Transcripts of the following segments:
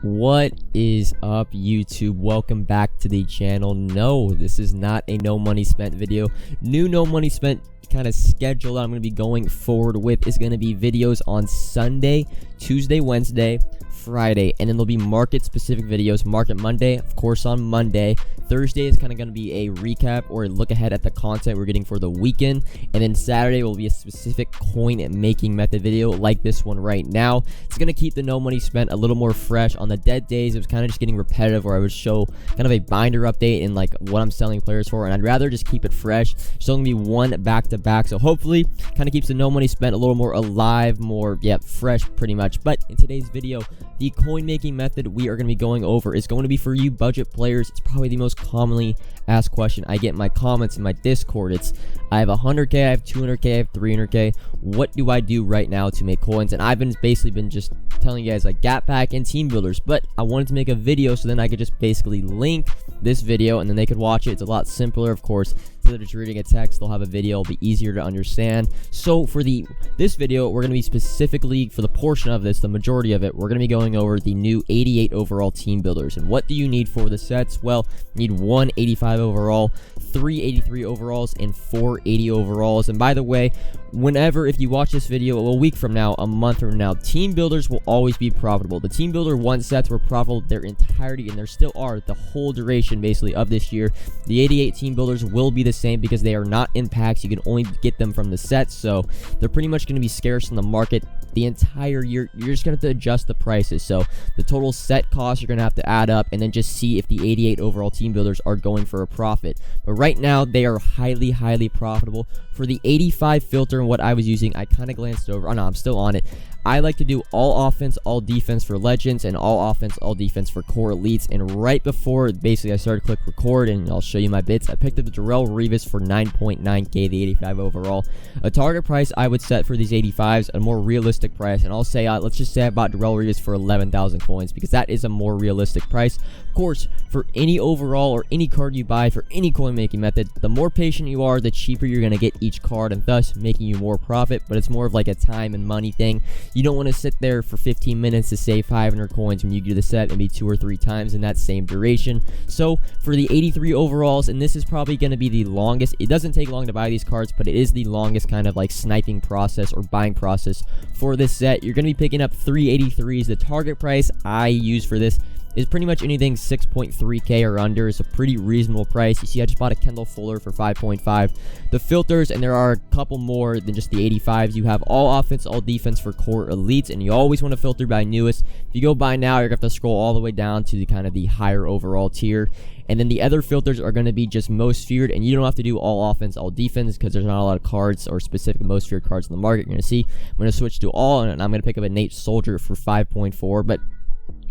What is up, YouTube? Welcome back to the channel. No, this is not a no money spent video. New no money spent kind of schedule that I'm going to be going forward with is going to be videos on Sunday, Tuesday, Wednesday, Friday, and then there'll be market specific videos. Market Monday, of course, on Monday. Thursday is kind of going to be a recap or a look ahead at the content we're getting for the weekend, and then Saturday will be a specific coin making method video like this one right now. It's going to keep the no money spent a little more fresh. On the dead days, it was kind of just getting repetitive where I would show kind of a binder update and like what I'm selling players for, and I'd rather just keep it fresh. There's only going to be one back to back, so hopefully kind of keeps the no money spent a little more alive, more fresh pretty much. But in today's video, the coin making method we are going to be going over is going to be for you budget players. It's probably the most commonly asked question I get in my comments in my Discord. It's, I have 100k, I have 200k, I have 300k. What do I do right now to make coins? And I've basically been just telling you guys like Gap Pack and Team Builders, but I wanted to make a video so then I could just basically link this video and then they could watch it. It's a lot simpler, of course. Instead of just reading a text, they'll have a video. It'll be easier to understand. So for this video, we're going to be specifically, for the portion of this, the majority of it, we're going to be going over the new 88 overall Team Builders. And what do you need for the sets? Well, you need 1 85 overall, 3 83 overalls, and 4 80 overalls. And by the way, if you watch this video a week from now, a month from now, Team Builders will always be profitable. The Team Builder 1 sets were profitable their entirety, and there still are the whole duration basically of this year. The 88 Team Builders will be the same because they are not in packs. You can only get them from the sets, so they're pretty much going to be scarce in the market the entire year. You're just going to have to adjust the prices, so the total set cost you're going to have to add up and then just see if the 88 overall Team Builders are going for a profit. But right now they are highly profitable. For the 85 filter and what I was using, I kind of glanced over. Oh no, I'm still on it. I like to do all offense, all defense for legends, and all offense, all defense for core elites. And right before basically I started to click record, and I'll show you my bits, I picked up the Jabrill Peppers for 9.9k, the 85 overall. A target price I would set for these 85s, a more realistic price, and I'll say let's just say I bought Jabrill Peppers for 11,000 coins because that is a more realistic price. Of course, for any overall or any card you buy for any coin making method, the more patient you are, the cheaper you're going to get each card, and thus making you more profit. But it's more of like a time and money thing. You don't want to sit there for 15 minutes to save 500 coins when you do the set maybe 2 or 3 times in that same duration. So for the 83 overalls, and this is probably going to be the longest, it doesn't take long to buy these cards, but it is the longest kind of like sniping process or buying process for this set. You're going to be picking up 383s. The target price I use for this is pretty much anything 6.3k or under. Is a pretty reasonable price. You see, I just bought a Kendall Fuller for 5.5. The filters, and there are a couple more than just the 85s. You have all offense, all defense for core elites, and you always want to filter by newest. If you go by now, you're going to have to scroll all the way down to the kind of the higher overall tier. And then the other filters are going to be just most feared, and you don't have to do all offense, all defense, because there's not a lot of cards or specific most feared cards in the market. You're going to see, I'm going to switch to all, and I'm going to pick up a Nate Soldier for 5.4, but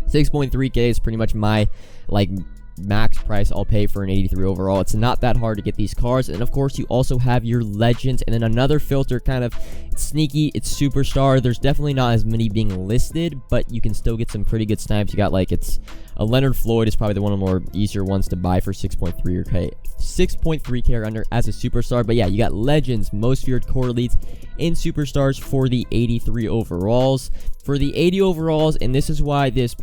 6.3k is pretty much my like max price I'll pay for an 83 overall. It's not that hard to get these cards. And of course, you also have your legends, and then another filter, kind of sneaky, it's superstar. There's definitely not as many being listed, but you can still get some pretty good snipes. You got like, it's a Leonard Floyd is probably the one of the more easier ones to buy for 6.3k or under as a superstar. But yeah, you got legends, most feared core elites, and superstars for the 83 overalls. For the 80 overalls, and this is why this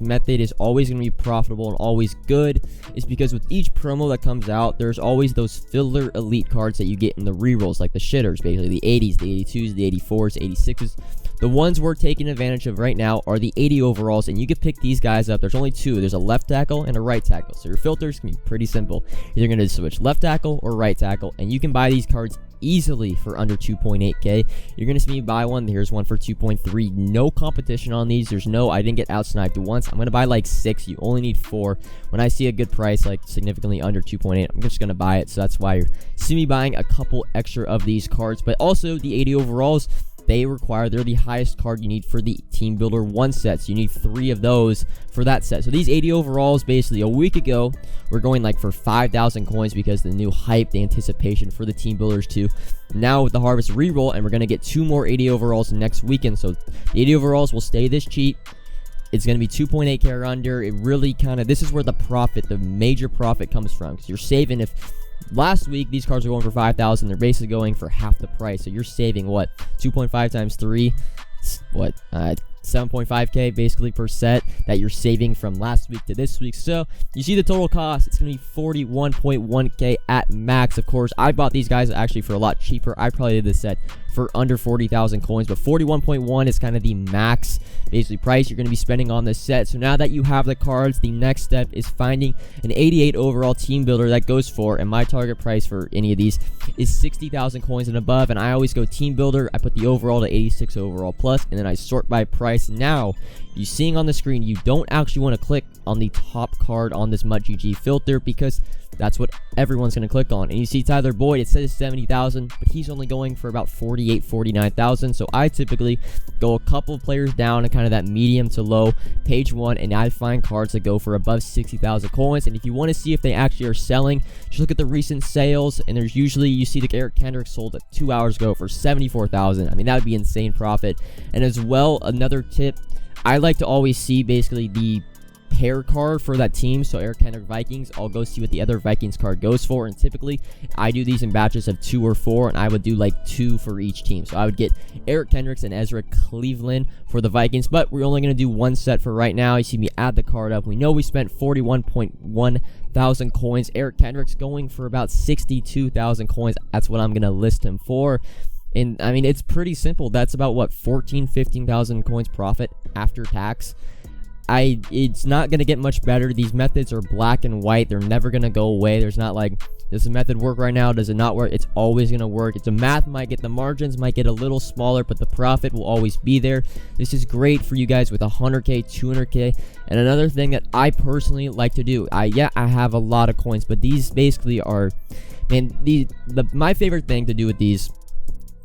method is always going to be profitable and always good, is because with each promo that comes out, there's always those filler elite cards that you get in the rerolls, like the shitters, basically the 80s, the 82s, the 84s, 86s. The ones we're taking advantage of right now are the 80 overalls, and you can pick these guys up. There's only 2. There's a left tackle and a right tackle. So your filters can be pretty simple. You're going to switch left tackle or right tackle, and you can buy these cards easily for under 2.8k. You're going to see me buy one. Here's one for 2.3. No competition on these. I didn't get outsniped once. I'm going to buy like 6. You only need 4. When I see a good price, like significantly under 2.8, I'm just going to buy it. So that's why you see me buying a couple extra of these cards. But also the 80 overalls, they're the highest card you need for the Team Builder 1 sets. You need 3 of those for that set. So these 80 overalls, basically a week ago, we're going like for 5,000 coins because the new hype, the anticipation for the Team Builders 2. Now with the Harvest Reroll, and we're going to get 2 more 80 overalls next weekend. So the 80 overalls will stay this cheap. It's going to be 2.8k or under. It really this is where the major profit comes from, because you're saving. If last week these cards are going for 5,000, they're basically going for half the price. So you're saving what, 2.5 times 3, what, 7.5k basically per set that you're saving from last week to this week. So you see the total cost, it's gonna be 41.1k at max. Of course, I bought these guys actually for a lot cheaper. I probably did this set for under 40,000 coins, but 41.1 is kind of the max basically price you're going to be spending on this set. So now that you have the cards, the next step is finding an 88 overall team builder that goes for, and my target price for any of these is 60,000 coins and above. And I always go team builder, I put the overall to 86 overall plus, and then I sort by price. Now you seeing on the screen, you don't actually want to click on the top card on this MUTGG filter, because that's what everyone's going to click on. And you see Tyler Boyd, it says 70,000, but he's only going for about 48, 49,000. So I typically go a couple players down to kind of that medium to low page one, and I find cards that go for above 60,000 coins. And if you want to see if they actually are selling, just look at the recent sales, and there's usually, you see the Eric Kendricks sold 2 hours ago for 74,000. I mean, that would be insane profit. And as well, another tip, I like to always see basically the pair card for that team. So Eric Kendricks Vikings, I'll go see what the other Vikings card goes for, and typically I do these in batches of 2 or 4, and I would do like 2 for each team. So I would get Eric Kendricks and Ezra Cleveland for the Vikings, but we're only going to do 1 set for right now. You see me add the card up. We know we spent 41.1 thousand coins. Eric Kendricks going for about 62,000 coins. That's what I'm going to list him for. And I mean, it's pretty simple. That's about what, 15,000 coins profit after tax. It's not going to get much better. These methods are black and white. They're never going to go away. There's not like, does the method work right now? Does it not work? It's always going to work. It's a math might get, the margins might get a little smaller, but the profit will always be there. This is great for you guys with 100k, 200k. And another thing that I personally like to do, I have a lot of coins, but these basically are, man, my favorite thing to do with these,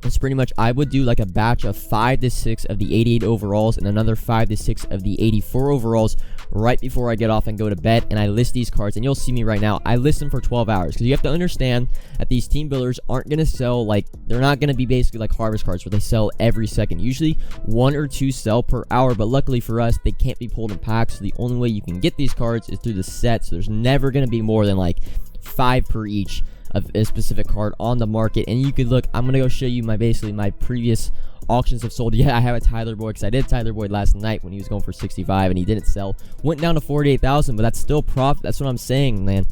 it's pretty much, I would do like a batch of 5 to 6 of the 88 overalls and another 5 to 6 of the 84 overalls right before I get off and go to bed, and I list these cards. And you'll see me right now, I list them for 12 hours, because you have to understand that these team builders aren't going to sell, like, they're not going to be basically like harvest cards where they sell every second. Usually 1 or 2 sell per hour, but luckily for us, they can't be pulled in packs, so the only way you can get these cards is through the set. So there's never going to be more than like 5 per each of a specific card on the market. And you could look, I'm gonna go show you my previous auctions have sold. Yeah, I have a Tyler Boyd, because I did Tyler Boyd last night when he was going for 65 and he didn't sell, went down to 48,000, but that's still profit. That's what I'm saying, man.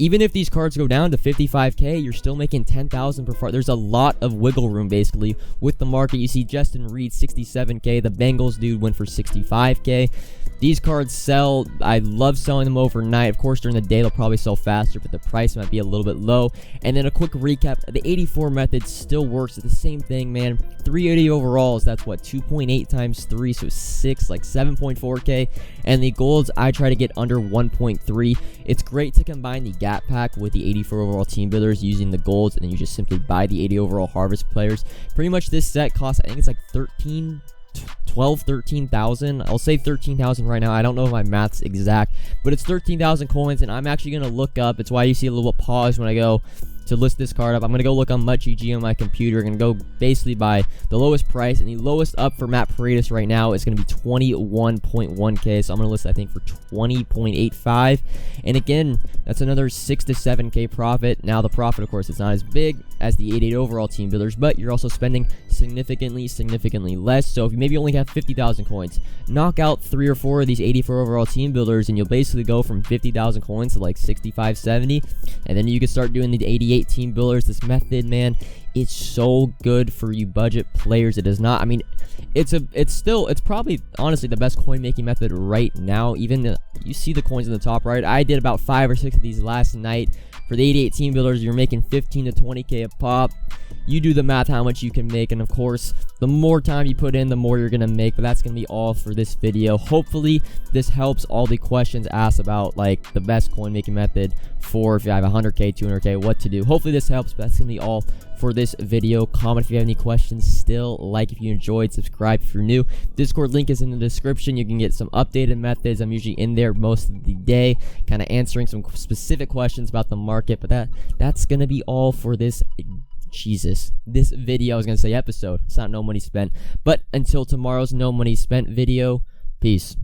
Even if these cards go down to 55k, you're still making 10,000 per card. There's a lot of wiggle room basically with the market. You see Justin Reed 67k, the Bengals dude went for 65k. These cards sell. I love selling them overnight. Of course, during the day, they'll probably sell faster, but the price might be a little bit low. And then a quick recap, the 84 method still works. It's the same thing, man. 380 overalls, that's what, 2.8 times 3, so 6, like 7.4k. And the golds, I try to get under 1.3. It's great to combine the gap pack with the 84 overall team builders using the golds, and then you just simply buy the 80 overall harvest players. Pretty much this set costs, I think it's like 13,000. I'll say 13,000 right now. I don't know if my math's exact, but it's 13,000 coins, and I'm actually gonna look up. It's why you see a little pause when I go to list this card up. I'm gonna go look on MUTGG on my computer. I'm gonna go basically by the lowest price, and the lowest up for Matt Paredes right now is gonna be 21.1k. So I'm gonna list, I think, for 20.85, and again, that's another 6 to 7k profit. Now the profit, of course, it's not as big as the 88 overall team builders, but you're also spending significantly less. So if you maybe only have 50,000 coins, knock out 3 or 4 of these 84 overall team builders, and you'll basically go from 50,000 coins to like 65, 70, and then you can start doing the 88 team builders. This method, man, it's so good for you budget players. It is not, I mean, it's probably honestly the best coin making method right now. Even you see the coins in the top right, I did about 5 or 6 of these last night. For the 88 team builders, you're making 15 to 20k a pop. You do the math how much you can make, and of course, the more time you put in, the more you're gonna make. But that's gonna be all for this video. Hopefully this helps all the questions asked about like the best coin making method for if you have 100k, 200k, what to do. Hopefully this helps, but that's gonna be all for this video. Comment if you have any questions still, like if you enjoyed, subscribe if you're new. Discord link is in the description. You can get some updated methods. I'm usually in there most of the day, kind of answering some specific questions about the market. But that's gonna be all for this this video. I was gonna say episode. It's not No Money Spent, but until tomorrow's No Money Spent video, peace.